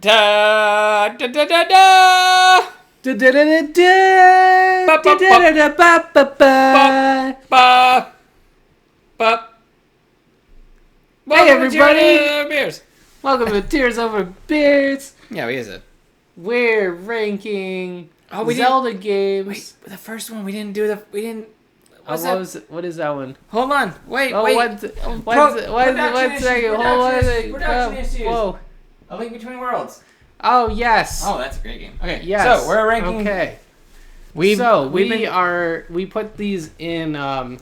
Da da da da da. Da da da da da da da da ba ba ba Ba ba. Hey everybody! Beers. Welcome to Tears Over Beards. Yeah, what is it? We're ranking we Zelda games. Wait, the first one we didn't do the. We didn't. What is that one? Hold on. Wait. One second. Hold on. Production issues. Whoa. A Link Between Worlds. Oh yes. Oh, that's a great game. Okay. Yes. So we're ranking. Okay. We put these in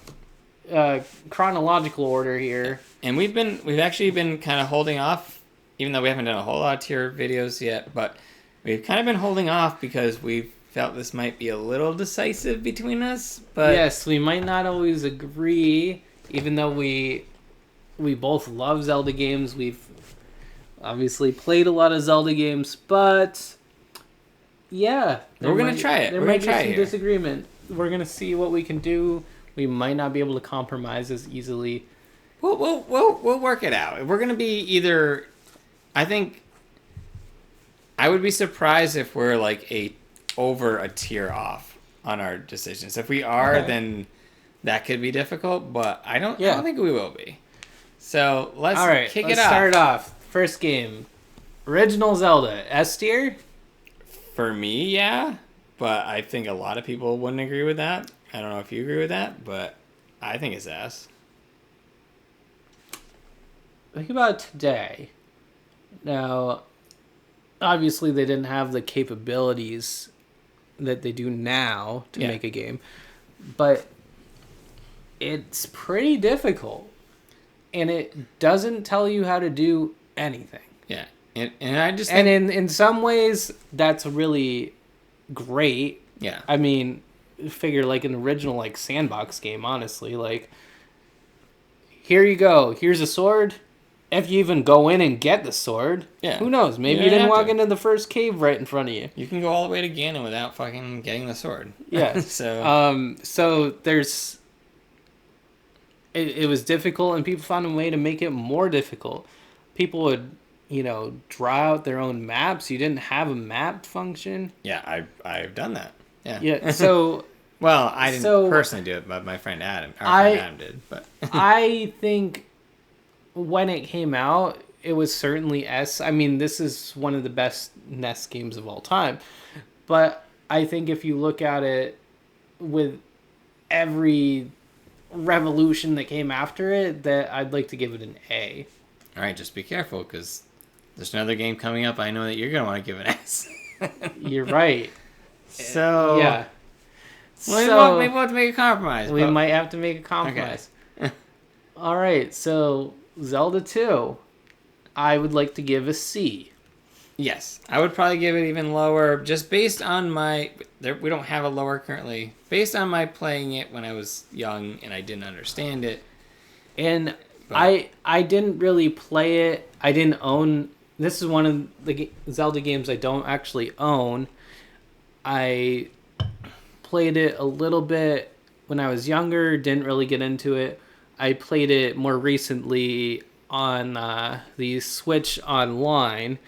chronological order here. And we've actually been kind of holding off, even though we haven't done a whole lot of tier videos yet, but we've kind of been holding off because we felt this might be a little decisive between us. But yes, we might not always agree, even though we both love Zelda games. We've obviously played a lot of Zelda games, but yeah, we're gonna try it. There might be some disagreement. We're gonna see what we can do. We might not be able to compromise as easily. We'll work it out. We're gonna be either. I think. I would be surprised if we're like over a tier off on our decisions. If we are, then that could be difficult. But I don't think we will be. So let's kick it off. Start off. First game, original Zelda, S tier. For me, yeah, but I think a lot of people wouldn't agree with that. I don't know if you agree with that, but I think it's S. Think about today. Now, obviously, they didn't have the capabilities that they do now to make a game, but it's pretty difficult, and it doesn't tell you how to do anything. Yeah, and I just think... and in some ways that's really great. Yeah, I mean, figure like an original like sandbox game. Honestly, like here you go. Here's a sword. If you even go in and get the sword, who knows? Maybe you didn't walk into the first cave right in front of you. You can go all the way to Ganon without fucking getting the sword. Yeah. So there's. It was difficult, and people found a way to make it more difficult. People would, draw out their own maps. You didn't have a map function. Yeah, I've done that. Yeah. Yeah. So. Well, I didn't personally do it, but my friend Adam. Adam did. But I think. When it came out, it was certainly S. I mean, this is one of the best NES games of all time. But I think if you look at it with every revolution that came after it, that I'd like to give it an A. All right, just be careful, because there's another game coming up I know that you're going to want to give an S. You're right. So... Yeah. Well, maybe we'll have to make a compromise. We might have to make a compromise. Okay. All right, so... Zelda 2, I would like to give a C. Yes, I would probably give it even lower, just based on my... we don't have a lower currently. Based on my playing it when I was young and I didn't understand it. And I didn't really play it. I didn't own... This is one of the Zelda games I don't actually own. I played it a little bit when I was younger, didn't really get into it. I played it more recently on the Switch Online,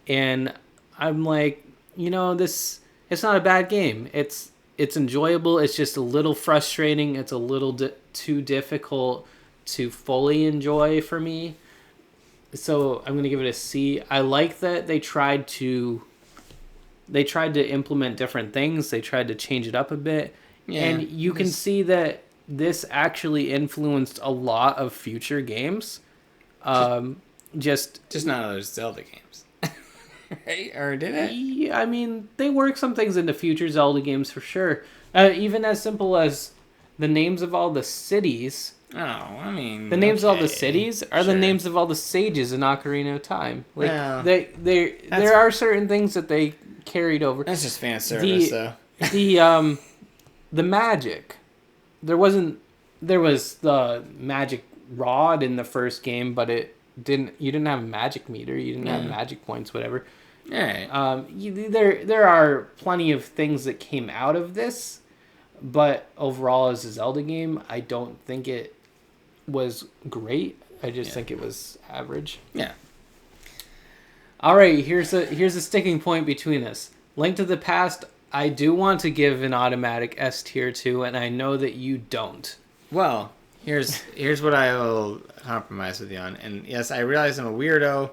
and I'm like, it's not a bad game. It's enjoyable. It's just a little frustrating. It's a little too difficult to fully enjoy for me. So I'm gonna give it a C. I like that they tried to implement different things. They tried to change it up a bit, and you can see that. This actually influenced a lot of future games. Just not those Zelda games. Right? Or did it? Yeah, I mean, they work some things into future Zelda games for sure. Even as simple as the names of all the cities. Oh, I mean... The names of all the cities are the names of all the sages in Ocarina of Time. Like, there are certain things that they carried over. That's just fan service, though. The magic... There was the magic rod in the first game, but you didn't have a magic meter, you didn't have magic points, whatever. All right. There are plenty of things that came out of this, but overall as a Zelda game, I don't think it was great. I just think it was average. Yeah. All right, here's a sticking point between us. Link to the Past, I do want to give an automatic S tier to, and I know that you don't. Well, here's what I will compromise with you on. And yes, I realize I'm a weirdo,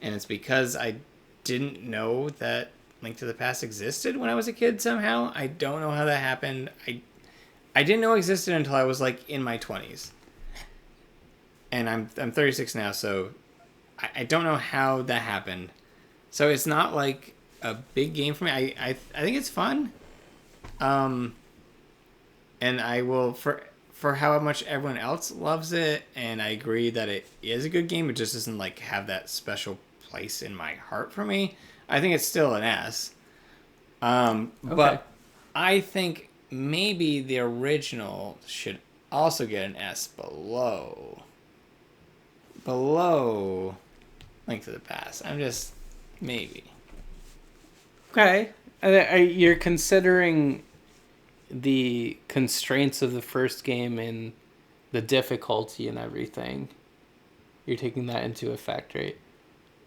and it's because I didn't know that Link to the Past existed when I was a kid somehow. I don't know how that happened. I didn't know it existed until I was like in my 20s. And I'm 36 now, so I don't know how that happened. So it's not like a big game for me. I think it's fun. And I will for how much everyone else loves it, and I agree that it is a good game. It just doesn't like have that special place in my heart for me. I think it's still an S. But I think maybe the original should also get an S below Link to the Past. I'm just maybe. Okay. You're considering the constraints of the first game and the difficulty and everything. You're taking that into effect, right?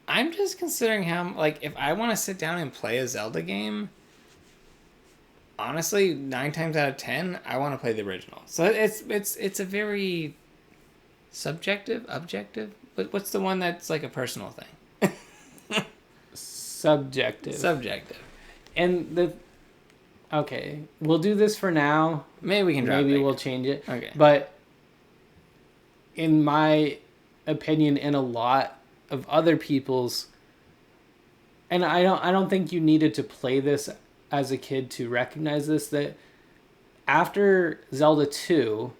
I'm just considering how, like, if I want to sit down and play a Zelda game, honestly, 9 times out of 10, I want to play the original. So it's a very subjective, objective. But what's the one that's like a personal thing? Subjective. And okay, we'll do this for now. Maybe we can drop it. Maybe we'll change it. Okay. But in my opinion, and a lot of other people's, and I don't think you needed to play this as a kid to recognize this, that after Zelda 2,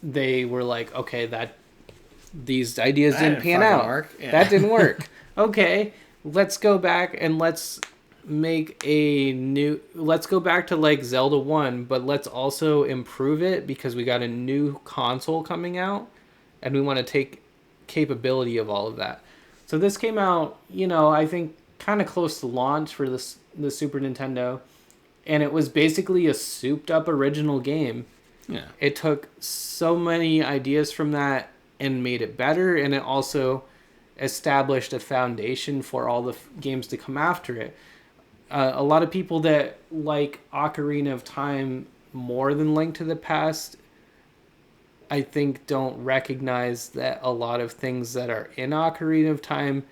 they were like, okay, these ideas didn't pan out. Yeah. That didn't work. Okay, let's go back and let's go back to like Zelda 1, but let's also improve it because we got a new console coming out and we want to take capability of all of that. So this came out, I think kind of close to launch for the Super Nintendo, and it was basically a souped up original game. Yeah. It took so many ideas from that and made it better, and it also established a foundation for all the games to come after it. A lot of people that like Ocarina of Time more than Link to the Past, I think, don't recognize that a lot of things that are in Ocarina of Time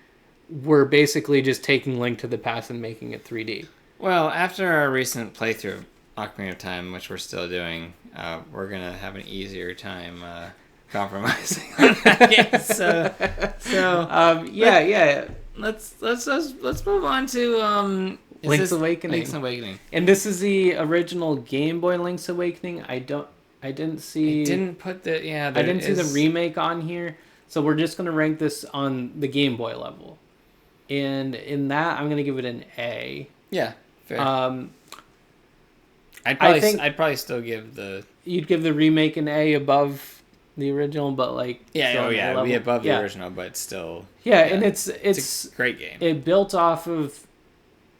were basically just taking Link to the Past and making it 3D. Well, after our recent playthrough of Ocarina of Time, which we're still doing, we're gonna have an easier time compromising on that game. Yeah. Let's move on to Link's Awakening. And this is the original Game Boy Link's Awakening. I didn't see the remake on here, so we're just gonna rank this on the Game Boy level. And in that, I'm gonna give it an A. Yeah, fair. I'd probably still give you'd give the remake an A above the original, but like it'd be above the original, but still. Yeah, and it's a great game. It built off of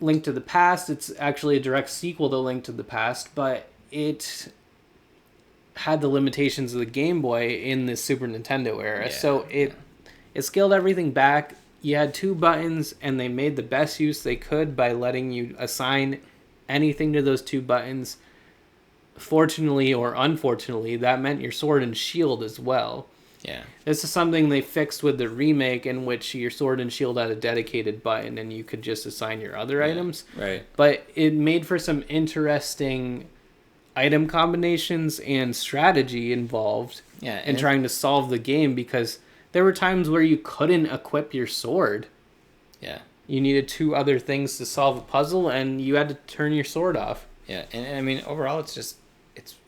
Link to the Past. It's actually a direct sequel to Link to the Past, but it had the limitations of the Game Boy in the Super Nintendo era. Yeah, so it scaled everything back. You had 2 buttons, and they made the best use they could by letting you assign anything to those 2 buttons. Fortunately or unfortunately, that meant your sword and shield as well. Yeah. This is something they fixed with the remake, in which your sword and shield had a dedicated button and you could just assign your other items. Right. But it made for some interesting item combinations and strategy involved in trying to solve the game, because there were times where you couldn't equip your sword. Yeah. You needed 2 other things to solve a puzzle, and you had to turn your sword off. Yeah, and I mean, overall, it's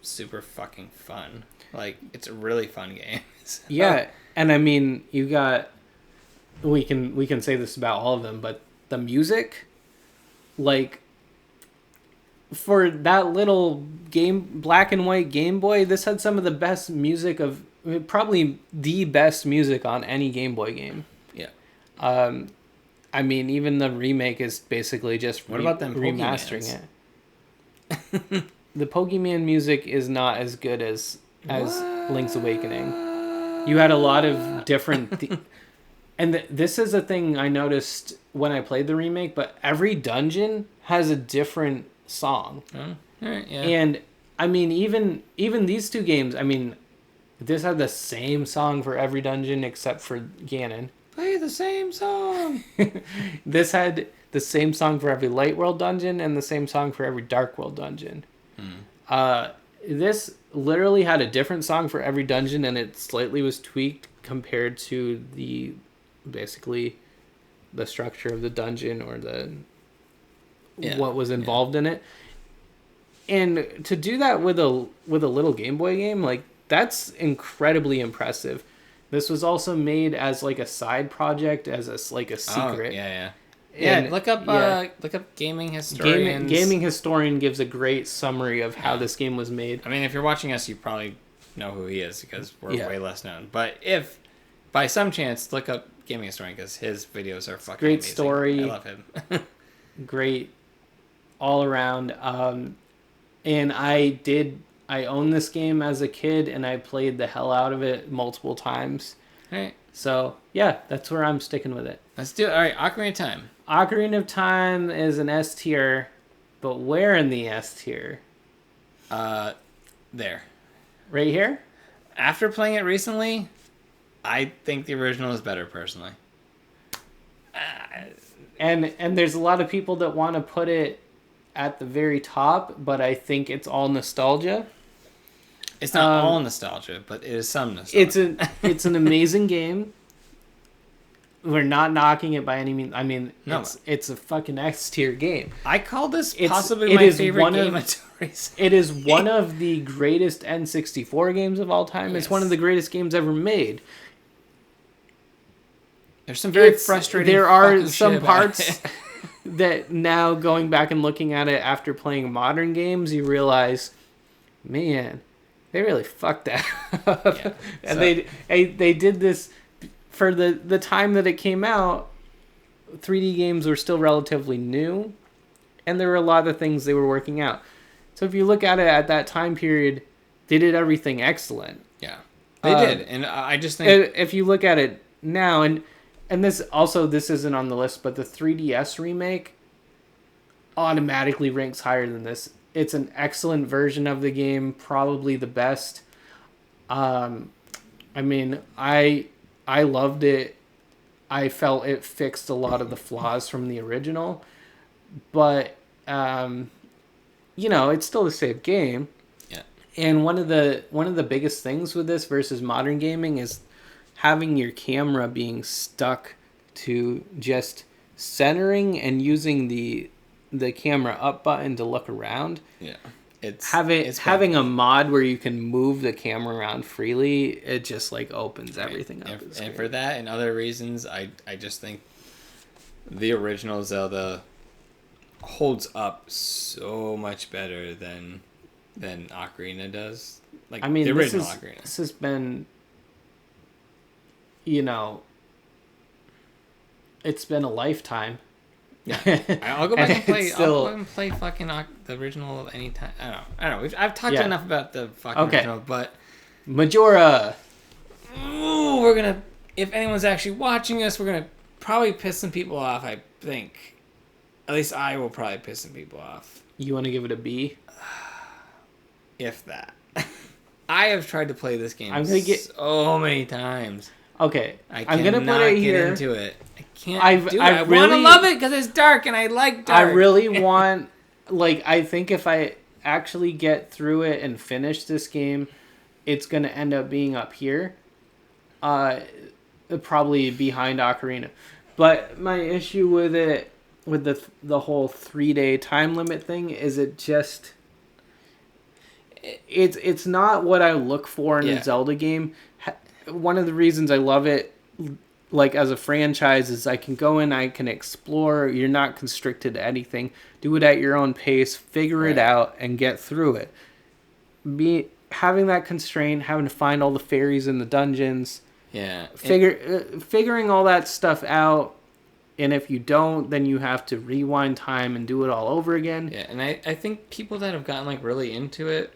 super fucking fun. Like, it's a really fun game. So. Yeah, and I mean, we can say this about all of them, but the music, like, for that little black and white Game Boy, this had some of the best music probably the best music on any Game Boy game. Yeah. I mean, even the remake is basically just what about them remastering it. The Pokemon music is not as good as Link's Awakening. You had a lot of different And this is a thing I noticed when I played the remake, but every dungeon has a different song. Oh, all right, yeah. And I mean, even these two games, I mean, this had the same song for every dungeon except for Ganon. Play the same song. This had the same song for every Light World dungeon and the same song for every Dark World dungeon. This literally had a different song for every dungeon, and it slightly was tweaked compared to basically the structure of the dungeon or what was involved in it. And to do that with a little Game Boy game, like, that's incredibly impressive. This was also made as like a side project, as a secret. Oh, yeah. And look up Gaming Historians. Gaming Historian gives a great summary of how this game was made. I mean, if you're watching us, you probably know who he is because we're way less known. But if by some chance, look up Gaming Historian because his videos are fucking great amazing. story. I love him. Great all around. And I owned this game as a kid, and I played the hell out of it multiple times. All right. So, yeah, that's where I'm sticking with it. Let's do it. All right, Ocarina of Time. Ocarina of Time is an S tier, but where in the S tier? There. Right here? After playing it recently, I think the original is better, personally. And there's a lot of people that want to put it at the very top, but I think it's all nostalgia. It's not all nostalgia, but it is some nostalgia. It's an amazing game. We're not knocking it by any means. I mean, it's a fucking S tier game. I call this possibly my favorite game of Tori's. It is one of the greatest N64 games of all time. Yes. It's one of the greatest games ever made. There's some very frustrating. There are some parts that now going back and looking at it after playing modern games, you realize, man, they really fucked that up. Yeah, and they did this for the time that it came out. 3D games were still relatively new, and there were a lot of things they were working out. So if you look at it at that time period, they did everything excellent. Yeah, they did, and I just think if you look at it now, and this isn't on the list, but the 3DS remake automatically ranks higher than this. It's an excellent version of the game, probably the best. I mean, I loved it. I felt it fixed a lot of the flaws from the original, but it's still the same game. Yeah. And one of the biggest things with this versus modern gaming is having your camera being stuck to just centering and using the camera up button to look around. Yeah. Having a mod where you can move the camera around freely, it just like opens everything up. And for that and other reasons, I just think the original Zelda holds up so much better than Ocarina does. Like, I mean, the original Ocarina. This has been, it's been a lifetime. Yeah, I'll go back and play. I'll go back and play fucking the original anytime. I don't know. I've talked enough about the fucking original, but Majora. Ooh, we're gonna. If anyone's actually watching us, we're gonna probably piss some people off. I think. At least I will probably piss some people off. You want to give it a B? If that. I have tried to play this game so many times. Okay, I'm gonna put it here. Get into it. I can't I really want to love it because it's dark and I like dark. I really want, I think if I actually get through it and finish this game, it's gonna end up being up here, probably behind Ocarina. But my issue with it, with the whole 3-day time limit thing, is it's not what I look for in a Zelda game. One of the reasons I love it, as a franchise, is I can go in, I can explore. You're not constricted to anything. Do it at your own pace, figure it out, and get through it. Having that constraint, having to find all the fairies in the dungeons. Yeah. Figuring all that stuff out, and if you don't, then you have to rewind time and do it all over again. Yeah, and I think people that have gotten really into it,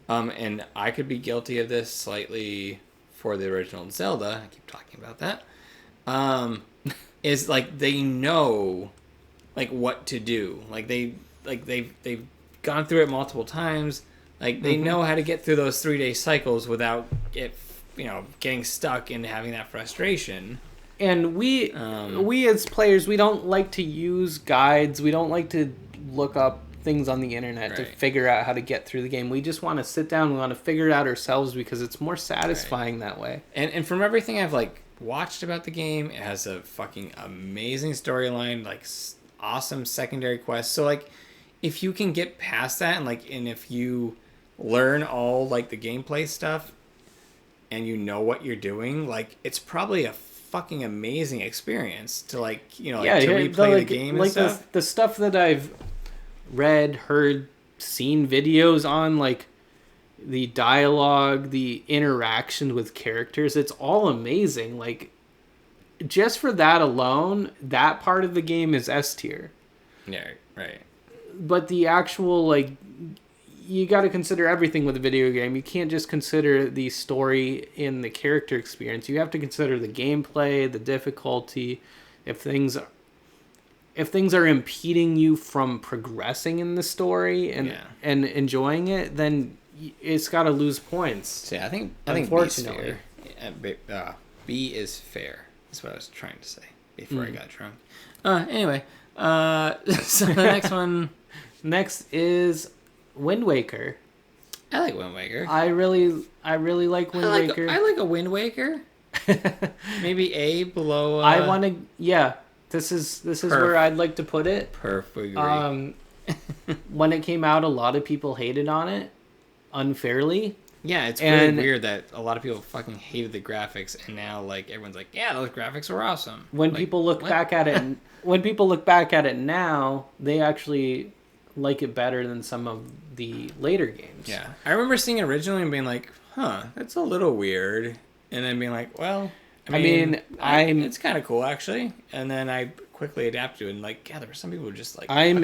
and I could be guilty of this slightly for the original Zelda. I keep talking about that. is like they know like what to do. Like they've gone through it multiple times. Like they know how to get through those 3-day cycles without it, getting stuck and having that frustration. And we as players, we don't like to use guides. We don't like to look up things on the internet to figure out how to get through the game. We just want to sit down. We want to figure it out ourselves because it's more satisfying that way. And from everything I've like watched about the game, it has a fucking amazing storyline, like awesome secondary quests. So like, if you can get past that and if you learn all like the gameplay stuff and you know what you're doing, like it's probably a fucking amazing experience to to replay the game and stuff. The stuff that I've read, heard, seen videos on, like the dialogue, the interaction with characters, it's all amazing. Like just for that alone, that part of the game is S tier. Yeah, right. But the actual, like, you got to consider everything with a video game. You can't just consider the story in the character experience. You have to consider the gameplay, the difficulty. If things are impeding you from progressing in the story and enjoying it, then it's got to lose points. So yeah, I think unfortunately, B is fair. That's what I was trying to say before I got drunk. Anyway, so the next one. Next is Wind Waker. I like Wind Waker. I really like Wind Waker. I like a Wind Waker. Maybe A below. I want to. Yeah, this is where I'd like to put it. Perfectly. When it came out, a lot of people hated on it unfairly. Yeah, it's really weird that a lot of people fucking hated the graphics, and now like everyone's like, yeah, those graphics were awesome. When people look back at it, now they actually like it better than some of the later games. Yeah, I remember seeing it originally and being like, huh, that's a little weird, and then being like, well, it's kind of cool actually, and then I quickly adapted to it, and like, yeah, there were some people who just like. I'm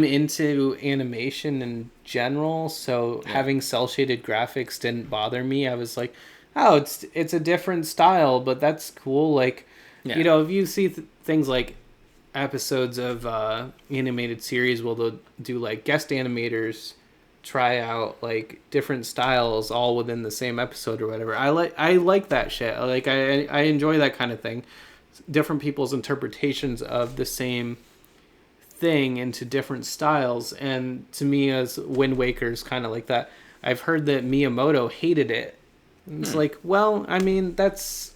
into animation in general, so having cel shaded graphics didn't bother me. I was like, oh, it's a different style, but that's cool. Like, if you see things like episodes of animated series, well, they'll do like guest animators try out like different styles all within the same episode or whatever. I like that shit. Like I enjoy that kind of thing. Different people's interpretations of the same thing into different styles, and to me, as Wind Waker's kind of like that. I've heard that Miyamoto hated it. And it's like, well, I mean, that's.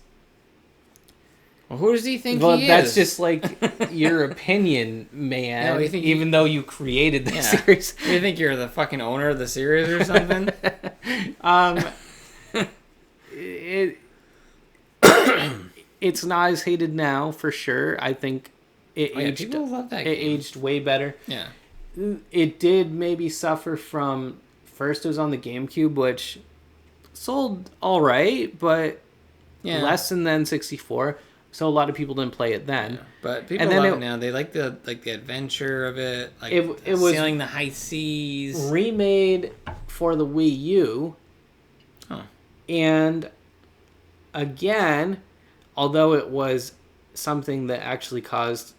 Well, who does he think he is? That's just like your opinion, man. No, even though you created the series. You think you're the fucking owner of the series or something? It's not as hated now, for sure. I think people love that game. It aged way better. Yeah. It did maybe suffer from, first it was on the GameCube, which sold all right, but less than the N64. So a lot of people didn't play it then. Yeah. But people love it now. They like the adventure of it. Like it was sailing the high seas. Remade for the Wii U. Huh. And again, although it was something that actually caused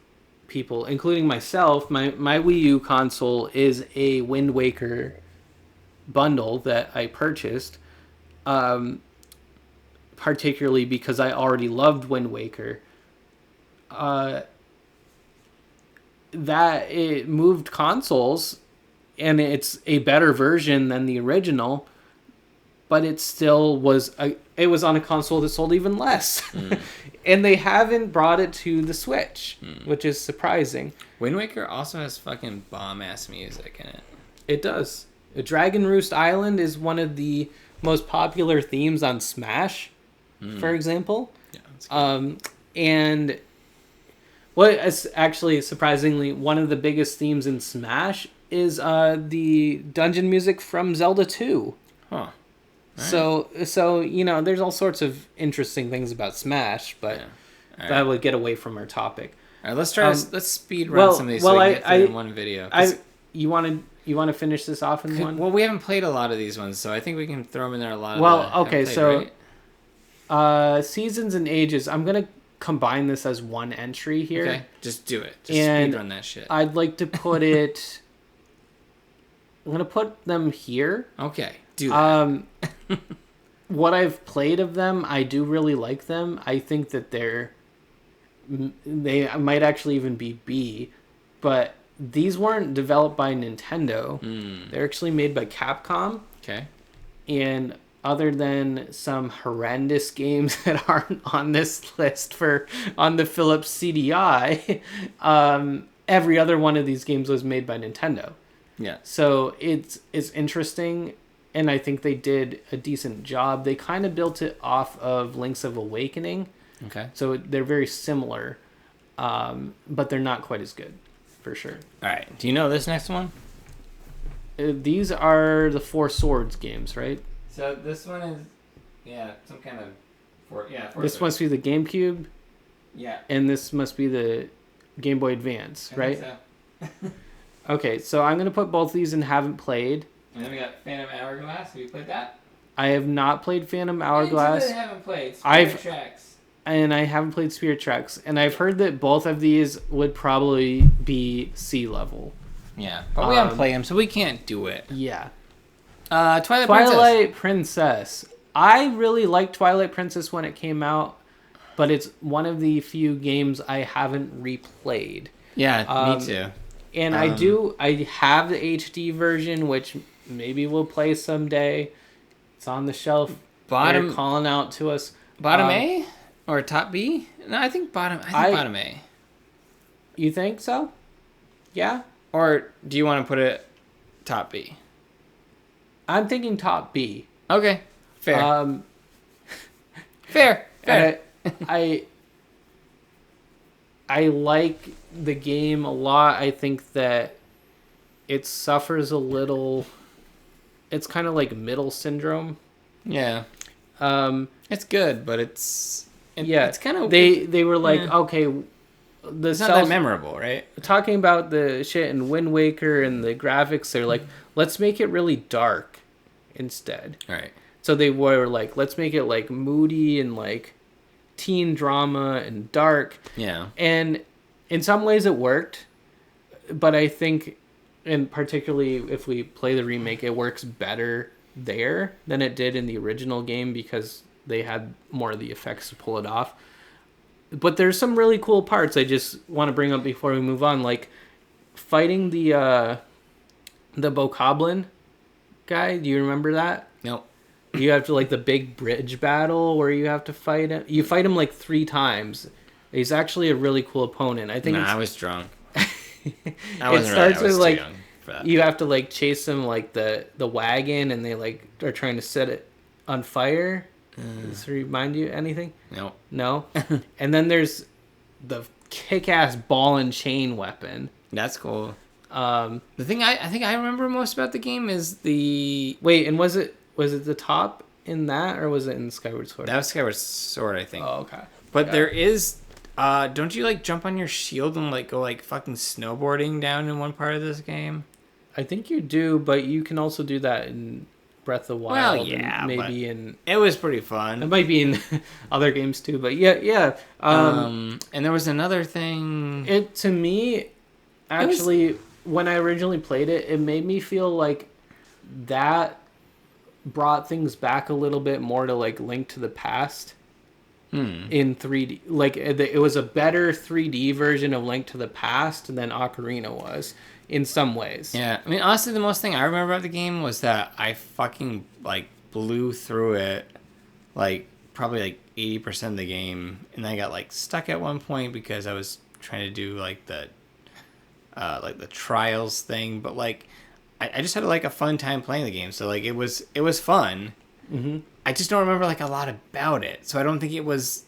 people, including myself, my Wii U console is a Wind Waker bundle that I purchased. Particularly because I already loved Wind Waker, that it moved consoles, and it's a better version than the original, but it still was it was on a console that sold even less. And they haven't brought it to the Switch, which is surprising. Wind Waker also has fucking bomb-ass music in it. It does. Dragon Roost Island is one of the most popular themes on Smash, for example. Yeah, and what is actually surprisingly one of the biggest themes in Smash is the dungeon music from Zelda 2. Huh. Right. So there's all sorts of interesting things about Smash, but that would get away from our topic. All right, let's try. Let's speed run some of these so we can get through in one video. You want to finish this off in one? Well, we haven't played a lot of these ones, so I think we can throw them in there a lot. Well, okay, so seasons and ages. I'm gonna combine this as one entry here. Okay, just do it. Just And speedrun that shit. I'd like to put it. I'm gonna put them here. Okay, do that. What I've played of them, I do really like them. I think that they might actually even be B, but these weren't developed by Nintendo. They're actually made by Capcom. Okay. And other than some horrendous games that aren't on this list on the Philips CDI, every other one of these games was made by Nintendo. Yeah. So it's interesting, and I think they did a decent job. They kind of built it off of Link's Awakening. Okay. So they're very similar, but they're not quite as good, for sure. All right. Do you know this next one? These are the Four Swords games, right? So this one is, some kind of This must be the GameCube, Yeah. and this must be the Game Boy Advance, right? So. Okay, so I'm going to put both these in haven't played. And then we got Phantom Hourglass. Have you played that? I have not played Phantom Hourglass. I haven't played. I've- Tracks. And I haven't played Spirit Tracks. And I've heard that both of these would probably be C level. Yeah, but we haven't played them, so we can't do it. Yeah. Twilight Princess. I really liked Twilight Princess when it came out, but it's one of the few games I haven't replayed. Yeah, me too. And I have the HD version, which maybe we'll play someday. It's on the shelf. They're calling out to us. Bottom A or top B? No, I think bottom. I think bottom A. You think so? Yeah. Or do you want to put it top B? I'm thinking top B. Okay, fair. Fair. I like the game a lot. I think that it suffers a little. It's kind of like middle syndrome. Yeah. It's good, but it's kind of they were like, okay, it's not that memorable, right? Talking about the shit in Wind Waker and the graphics, they're like, let's make it really dark instead. All right. So they were like, let's make it like moody and like teen drama and dark. Yeah. And in some ways it worked, but I think, and particularly if we play the remake, it works better there than it did in the original game because they had more of the effects to pull it off. But there's some really cool parts I just want to bring up before we move on, like fighting the Bokoblin guy. Do you remember that? Nope. You have to, like, the big bridge battle where you have to fight him. You fight him like 3 times. He's actually a really cool opponent. I think. I was drunk. It starts with like you have to like chase him like the wagon, and they like are trying to set it on fire. Does it remind you anything? No. And then there's the kick-ass ball and chain weapon. That's cool. The thing I think I remember most about the game is the and was it the top in that, or was it in Skyward Sword? That was Skyward Sword, I think. Oh, okay. But there is don't you like jump on your shield and like go like fucking snowboarding down in one part of this game? I think you do, but you can also do that in Breath of the Wild. Well, yeah, and maybe in it was pretty fun. It might be in other games too, but yeah. And there was another thing. It to me, actually, when I originally played it, it made me feel like that brought things back a little bit more to like Link to the Past in 3D. Like it was a better 3D version of Link to the Past than Ocarina was in some ways. Yeah, I mean, honestly, the most thing I remember about the game was that I fucking like blew through it, like probably like 80% of the game, and I got like stuck at one point because I was trying to do like the trials thing, but like I just had like a fun time playing the game, so like it was fun. Mm-hmm. I just don't remember like a lot about it, so I don't think it was.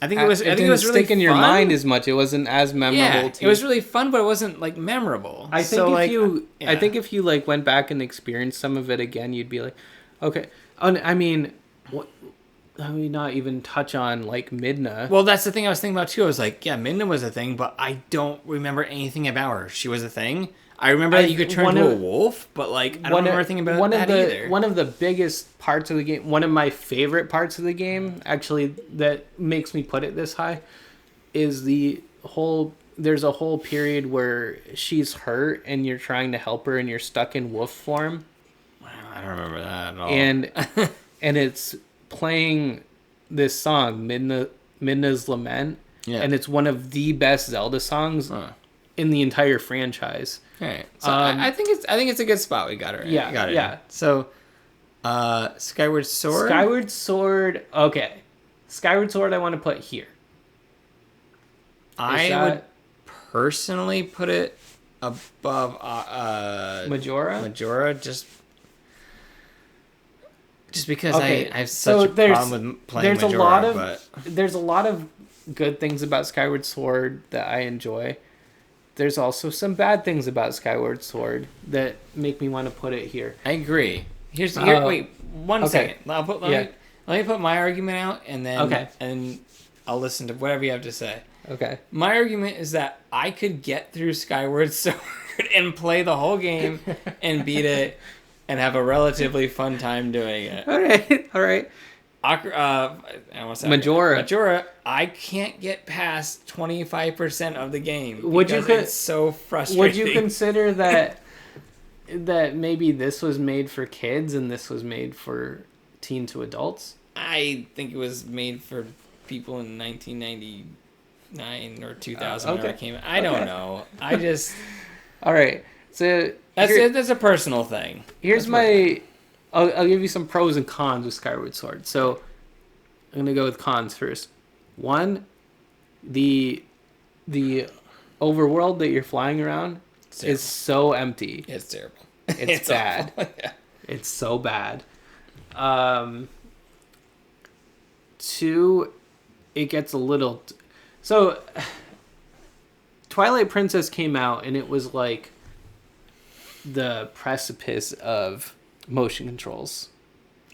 I think it was really stick in your mind as much. It wasn't as memorable. Yeah, it was really fun, but it wasn't like memorable. I think if you like went back and experienced some of it again, you'd be like, okay. I mean, let me not even touch on like Midna. Well, that's the thing I was thinking about too. I was like, yeah, Midna was a thing, but I don't remember anything about her. She was a thing. I remember that you could turn into a wolf, but like I don't remember anything about that either. One of the biggest parts of the game, one of my favorite parts of the game, actually, that makes me put it this high, is there's a whole period where she's hurt and you're trying to help her and you're stuck in wolf form. I don't remember that at all. And it's playing this song, Midna's Lament, and it's one of the best Zelda songs in the entire franchise. Okay, so I think it's a good spot we got her. Yeah, got it. Yeah. So, Skyward Sword. Skyward Sword. Okay, Skyward Sword. I want to put here. I would personally put it above Majora just because I have such a problem with playing Majora. There's a lot of good things about Skyward Sword that I enjoy. There's also some bad things about Skyward Sword that make me want to put it here. I agree. Wait, one second. Let me put my argument out, and then and I'll listen to whatever you have to say. Okay. My argument is that I could get through Skyward Sword and play the whole game and beat it and have a relatively fun time doing it. All right. Majora, I can't get past 25% of the game. It's so frustrating. Would you consider that maybe this was made for kids and this was made for teen to adults? I think it was made for people in 1999 or 2000 when it came out. I don't know. I just... All right. So that's a personal thing. Here's I'll give you some pros and cons with Skyward Sword. So I'm going to go with cons first. One, the overworld that you're flying around is so empty. It's terrible. It's bad. Yeah. It's so bad. Two, it gets a little... So Twilight Princess came out and it was like the precipice of motion controls.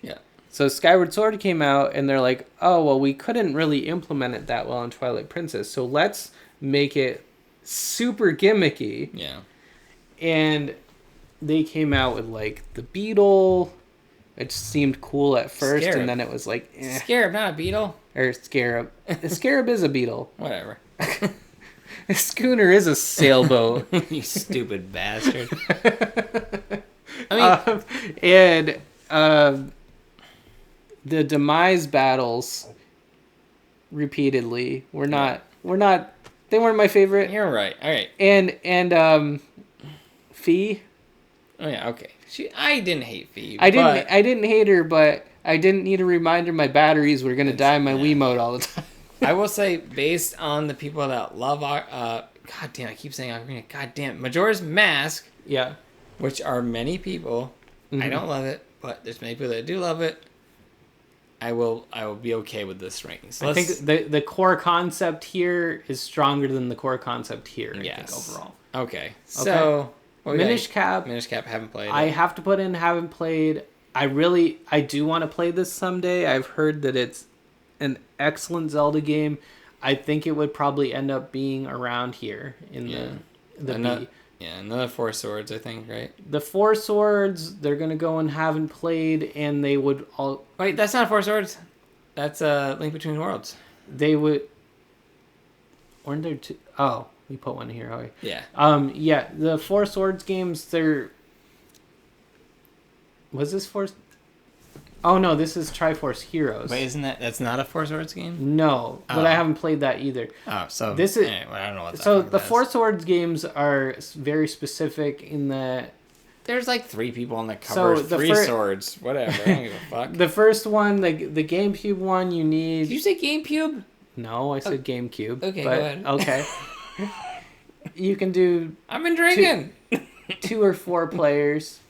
Yeah. So Skyward Sword came out and they're like, oh, well, we couldn't really implement it that well in Twilight Princess, so let's make it super gimmicky. Yeah. And they came out with like the beetle. It seemed cool at first, and then it was like, Scarab, not a beetle. Or Scarab. The Scarab is a beetle. Whatever. A schooner is a sailboat. You stupid bastard. The demise battles repeatedly were not they weren't my favorite. You're right. All right. And Fee. Oh yeah, okay. I didn't hate Fee. I didn't hate her, but I didn't need a reminder my batteries were gonna die in my Wiimote all the time. I will say, based on the people that love God damn, I keep saying Ocarina. God damn, Majora's Mask. Yeah. Which are many people. Mm-hmm. I don't love it, but there's many people that do love it. I will be okay with this ranking. So I think the core concept here is stronger than the core concept here. Yes. I think overall. Okay. So Minish Cap, haven't played. I have to put in haven't played. I do want to play this someday. I've heard that it's an excellent Zelda game. I think it would probably end up being around here in the B. Yeah, another Four Swords, I think, right? The Four Swords, they're going to go and haven't played, and they would all... Wait, that's not Four Swords. That's Link Between Worlds. They would... Weren't there two... Oh, we put one here. Oh, yeah. Yeah, the Four Swords games, they're... Was this Four... Oh, no, this is Triforce Heroes. Wait, that's not a Four Swords game? No, but I haven't played that either. Oh, so this is... Anyway, I don't know what that So the Four Swords games are very specific in that... There's like 3 people on the cover, so 3 swords, whatever, I don't give a fuck. The first one, the GameCube one, you need... Did you say GameCube? No, I said GameCube. Okay, go ahead. Okay. You can do... I've been drinking! 2 or 4 players.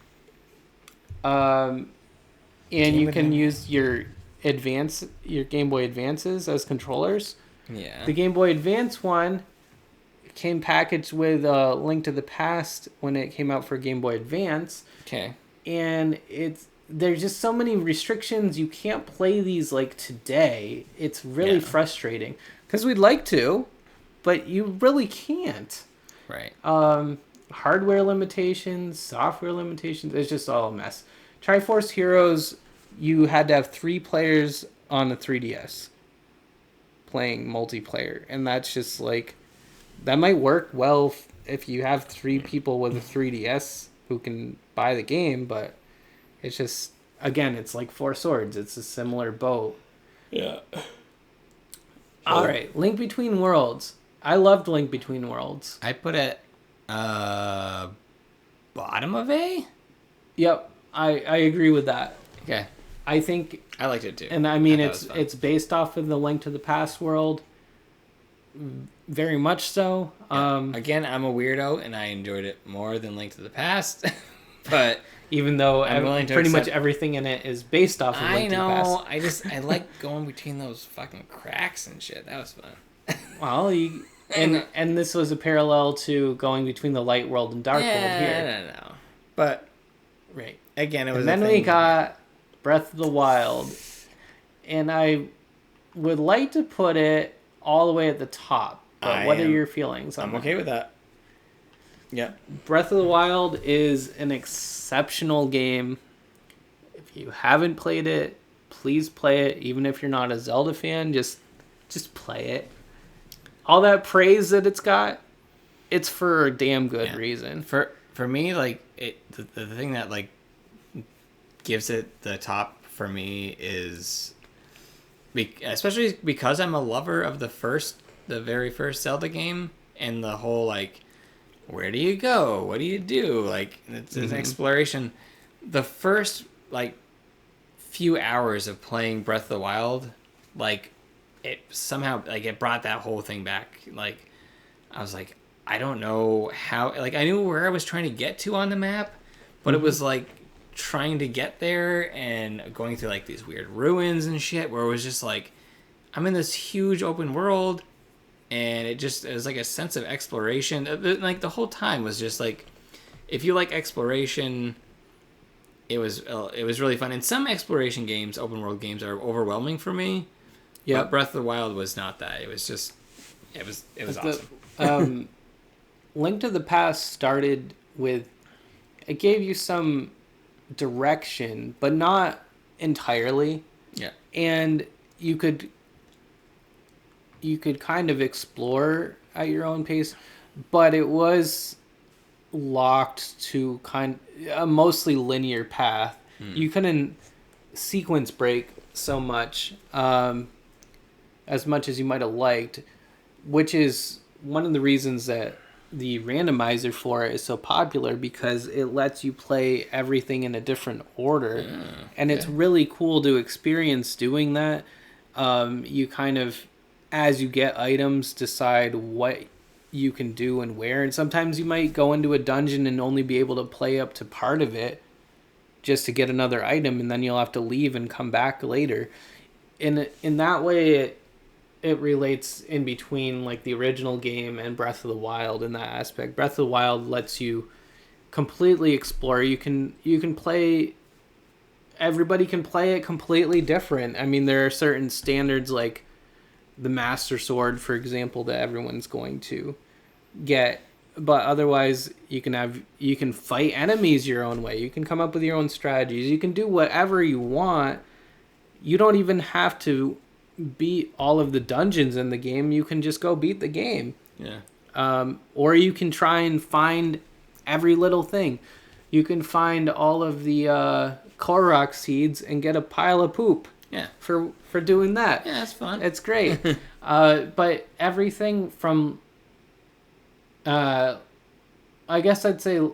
And you can use your Game Boy Advances as controllers. Yeah. The Game Boy Advance one came packaged with Link to the Past when it came out for Game Boy Advance. Okay. And there's just so many restrictions. You can't play these like today. It's really frustrating because we'd like to, but you really can't. Right. Hardware limitations, software limitations. It's just all a mess. Triforce Heroes, you had to have 3 players on a 3DS playing multiplayer, and that's just like that might work well if you have 3 people with a 3DS who can buy the game, but it's just, again, it's like Four Swords. It's a similar boat. Yeah. All right, Link Between Worlds. I loved Link Between Worlds. I put it bottom of A? Yep, I agree with that. Okay. I think I liked it too. And I mean, it's based off of the Link to the Past world, very much so. Yeah. Again, I'm a weirdo, and I enjoyed it more than Link to the Past. But even though pretty much accept... everything in it is based off of Link to the Past. I like going between those fucking cracks and shit. That was fun. Well, and this was a parallel to going between the light world and dark world here. No. But right. Again, it was. And then we got Breath of the Wild, and I would like to put it all the way at the top. But what are your feelings on I'm that? okay with that. Yeah. Breath of the Wild is an exceptional game. If you haven't played it, please play it. Even if you're not a Zelda fan, just play it. All that praise that it's got, it's for a damn good reason. For me, like the thing that like gives it the top for me is, especially because I'm a lover of the very first Zelda game, and the whole like, where do you go? What do you do? Like, it's an exploration. The first like few hours of playing Breath of the Wild, like it somehow like it brought that whole thing back. Like I was like, I don't know how. Like I knew where I was trying to get to on the map, but it was like trying to get there and going through like these weird ruins and shit where it was just like I'm in this huge open world, and it was like a sense of exploration. Like the whole time was just like, if you like exploration, it was really fun. And some exploration games, open world games, are overwhelming for me. Yeah, Breath of the Wild was not that. It was just it was awesome. Link to the Past started with, it gave you some direction, but not entirely. Yeah. And you could kind of explore at your own pace, but it was locked to a mostly linear path. You couldn't sequence break so much, as much as you might have liked, which is one of the reasons that the randomizer for it is so popular, because it lets you play everything in a different order. And it's really cool to experience doing that. You kind of, as you get items, decide what you can do and where. And sometimes you might go into a dungeon and only be able to play up to part of it just to get another item, and then you'll have to leave and come back later. In that way, it relates in between like the original game and Breath of the Wild in that aspect. Breath of the Wild lets you completely explore. You can play, everybody can play it completely different. I mean, there are certain standards like the Master Sword, for example, that everyone's going to get, but otherwise you can fight enemies your own way. You can come up with your own strategies. You can do whatever you want. You don't even have to beat all of the dungeons in the game. You can just go beat the game. Yeah. Or you can try and find every little thing. You can find all of the Korok seeds and get a pile of poop. Yeah. For doing that. Yeah, that's fun. It's great. But everything from, I guess I'd say,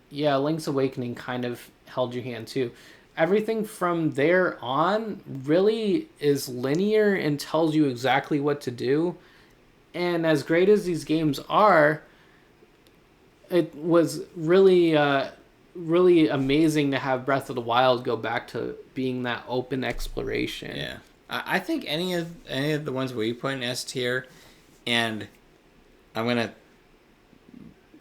yeah, Link's Awakening kind of held your hand too. Everything from there on really is linear and tells you exactly what to do. And as great as these games are, it was really really amazing to have Breath of the Wild go back to being that open exploration. Yeah. I think any of the ones we put in S tier, and I'm going to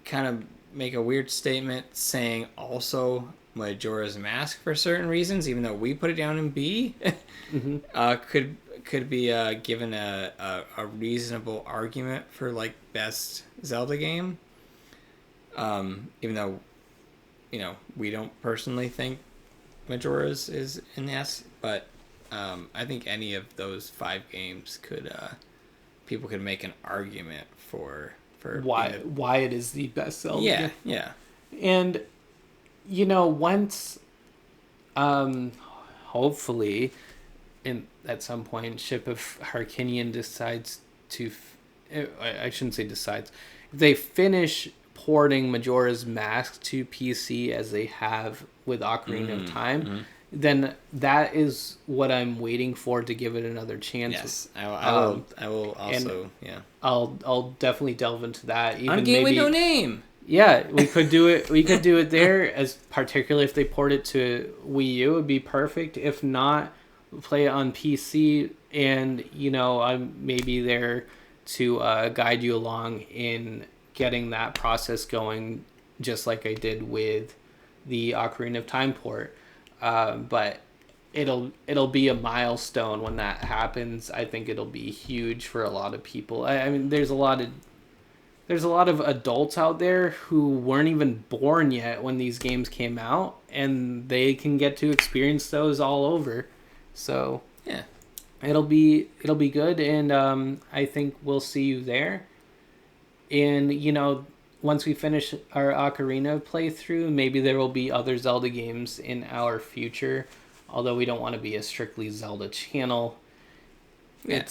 kind of make a weird statement saying also Majora's Mask for certain reasons, even though we put it down in B, could be given a reasonable argument for like best Zelda game. Even though, we don't personally think Majora's is in S, but I think any of those 5 games could people could make an argument for why it is the best Zelda game. Yeah. And once hopefully at some point Ship of Harkinian decides to I shouldn't say decides, if they finish porting Majora's Mask to PC as they have with Ocarina of Time, then that is what I'm waiting for to give it another chance. Yes, I will also, I'll definitely delve into that. Even on Game maybe, with No Name. Yeah, we could do it. We could do it there, as particularly if they port it to Wii U, it'd be perfect. If not, play it on PC, and I'm maybe there to guide you along in getting that process going, just like I did with the Ocarina of Time port. But it'll be a milestone when that happens. I think it'll be huge for a lot of people. I mean, there's a lot of adults out there who weren't even born yet when these games came out, and they can get to experience those all over. So yeah, it'll be good, and I think we'll see you there. And once we finish our Ocarina playthrough, maybe there will be other Zelda games in our future. Although we don't want to be a strictly Zelda channel. Yeah.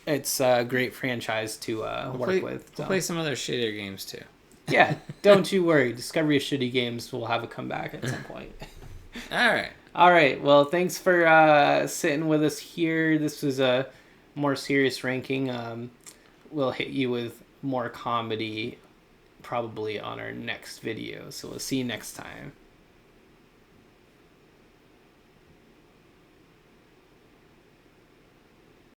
It's a great franchise to work with. We'll play some other shittier games too. Yeah, don't you worry. Discovery of Shitty Games will have a comeback at some point. All right. Well, thanks for sitting with us here. This was a more serious ranking. We'll hit you with more comedy probably on our next video. So we'll see you next time.